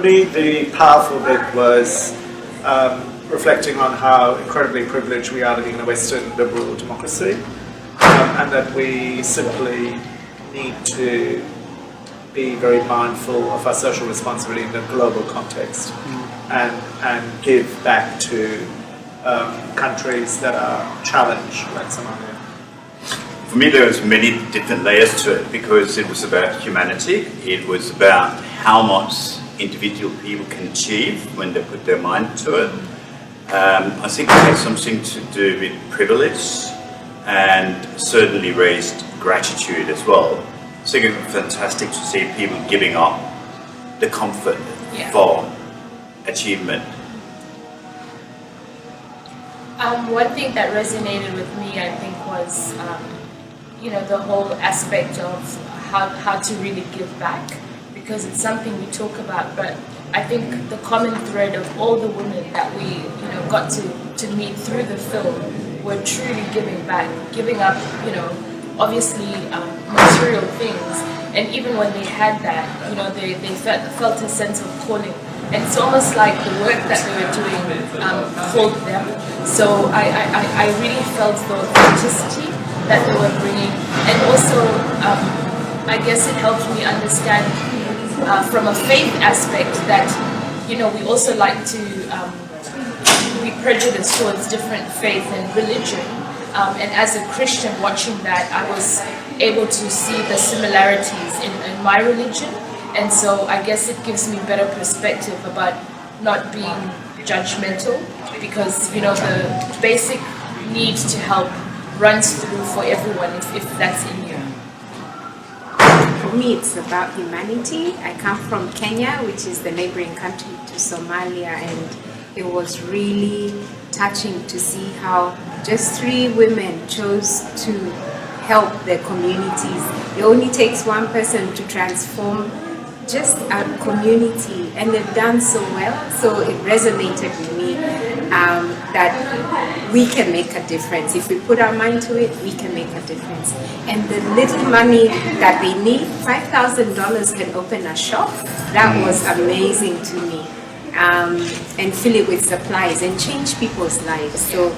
me, the powerful bit was reflecting on how incredibly privileged we are living in a Western liberal democracy, and that we simply need to be very mindful of our social responsibility in the global context, and give back to countries that are challenged, like Somalia. For me, there was many different layers to it, because it was about humanity. It was about how much individual people can achieve when they put their mind to it. I think it had something to do with privilege, and certainly raised gratitude as well. I think it was fantastic to see people giving up the comfort for achievement. One thing that resonated with me, I think, was the whole aspect of how to really give back, because it's something we talk about, but I think the common thread of all the women that we got to meet through the film were truly giving back, giving up, obviously material things, and even when they had that, they felt a sense of calling. And it's almost like the work that they were doing called them. So I really felt the authenticity that they were bringing, and also I guess it helped me understand from a faith aspect that we also like to be prejudiced towards different faith and religion. And as a Christian watching that, I was able to see the similarities in my religion. And so I guess it gives me better perspective about not being judgmental, because the basic need to help runs through for everyone if that's in you. For me, it's about humanity. I come from Kenya, which is the neighboring country to Somalia, and it was really touching to see how just 3 women chose to help their communities. It only takes one person to transform just a community, and they've done so well. So it resonated with me that we can make a difference. If we put our mind to it, we can make a difference. And the little money that they need, $5,000 can open a shop. That was amazing to me. And fill it with supplies and change people's lives. So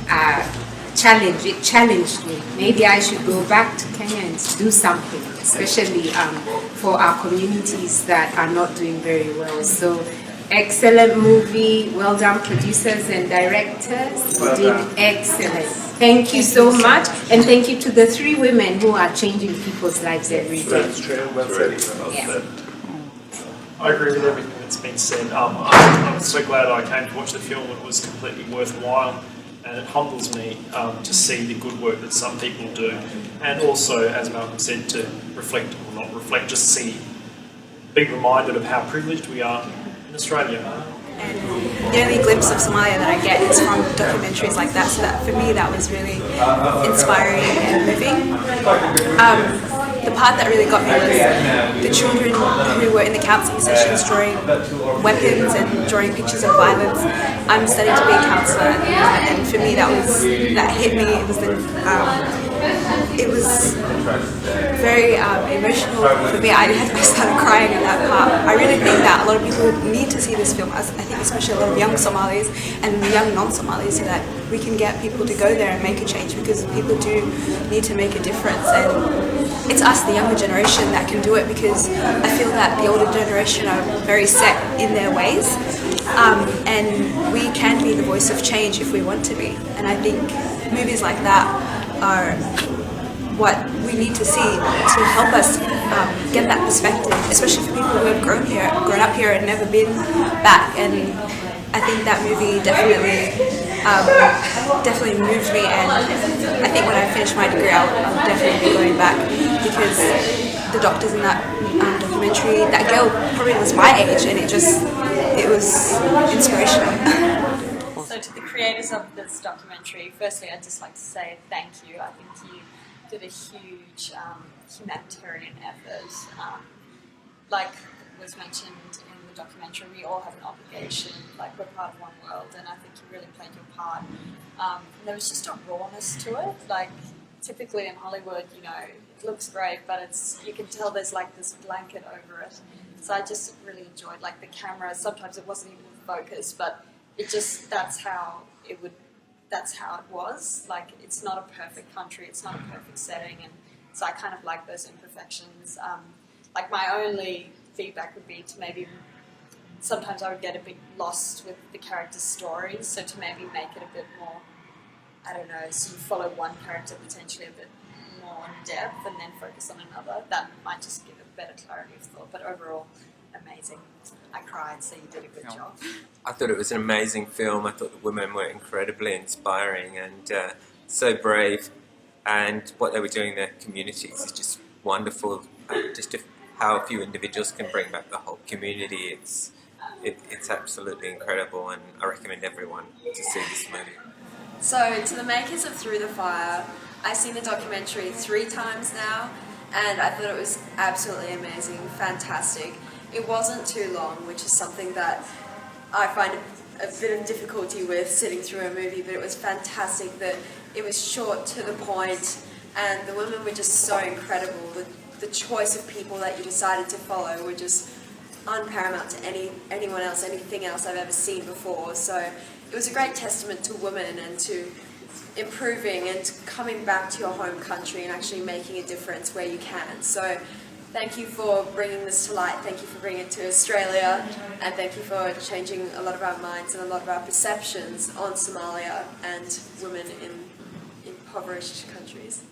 it challenged me. Maybe I should go back to Kenya and do something, especially for our communities that are not doing very well. So excellent movie, well done producers and directors, you did excellent. Thank you so much, and thank you to the 3 women who are changing people's lives every day. That's true, well said. I agree with everything that's been said. I'm so glad I came to watch the film. It was completely worthwhile, and it humbles me to see the good work that some people do, and also, as Malcolm said, to reflect, or not reflect, just see, be reminded of how privileged we are in Australia. And the only glimpse of Somalia that I get is from documentaries like that, so that for me that was really inspiring and moving. The part that really got me was the children who were in the counselling sessions drawing weapons and drawing pictures of violence. I'm studying to be a counsellor, and for me that hit me. It was very emotional for me. I started crying at that part. I really think that a lot of people need to see this film. I think especially a lot of young Somalis and young non-Somalis, so that we can get people to go there and make a change, because people do need to make a difference. And it's us, the younger generation, that can do it, because I feel that the older generation are very set in their ways, and we can be the voice of change if we want to be. And I think movies like that are what we need to see to help us get that perspective, especially for people who have grown up here and never been back. And I think that movie definitely moved me, and I think when I finish my degree I'll definitely be going back, because the doctors in that documentary, that girl probably was my age, and it was inspirational. So to the creators of this documentary, firstly I'd just like to say thank you. I think you did a huge humanitarian effort. Like was mentioned in the documentary, we all have an obligation, like we're part of one world, and I think you really played your part. There was just a rawness to it. Like typically in Hollywood, it looks great, but you can tell there's like this blanket over it. So I just really enjoyed like the camera. Sometimes it wasn't even in focus, but it just that's how it was. Like it's not a perfect country, it's not a perfect setting, and so I kind of like those imperfections. Like my only feedback would be to maybe sometimes I would get a bit lost with the character's stories, so to maybe make it a bit more, I don't know, so you follow one character potentially a bit more in depth and then focus on another. That might just give a better clarity of thought, but overall, amazing. I cried, so you did a good job. I thought it was an amazing film. I thought the women were incredibly inspiring and so brave, and what they were doing in their communities is just wonderful. Just how a few individuals can bring back the whole community. It's absolutely incredible, and I recommend everyone to see this movie. So, to the makers of Through the Fire, I've seen the documentary 3 times now, and I thought it was absolutely amazing, fantastic. It wasn't too long, which is something that I find a bit of difficulty with sitting through a movie, but it was fantastic that it was short to the point, and the women were just so incredible. The choice of people that you decided to follow were just unparamount to anyone else, anything else I've ever seen before. So it was a great testament to women and to improving and coming back to your home country and actually making a difference where you can. So thank you for bringing this to light, thank you for bringing it to Australia, and thank you for changing a lot of our minds and a lot of our perceptions on Somalia and women in impoverished countries.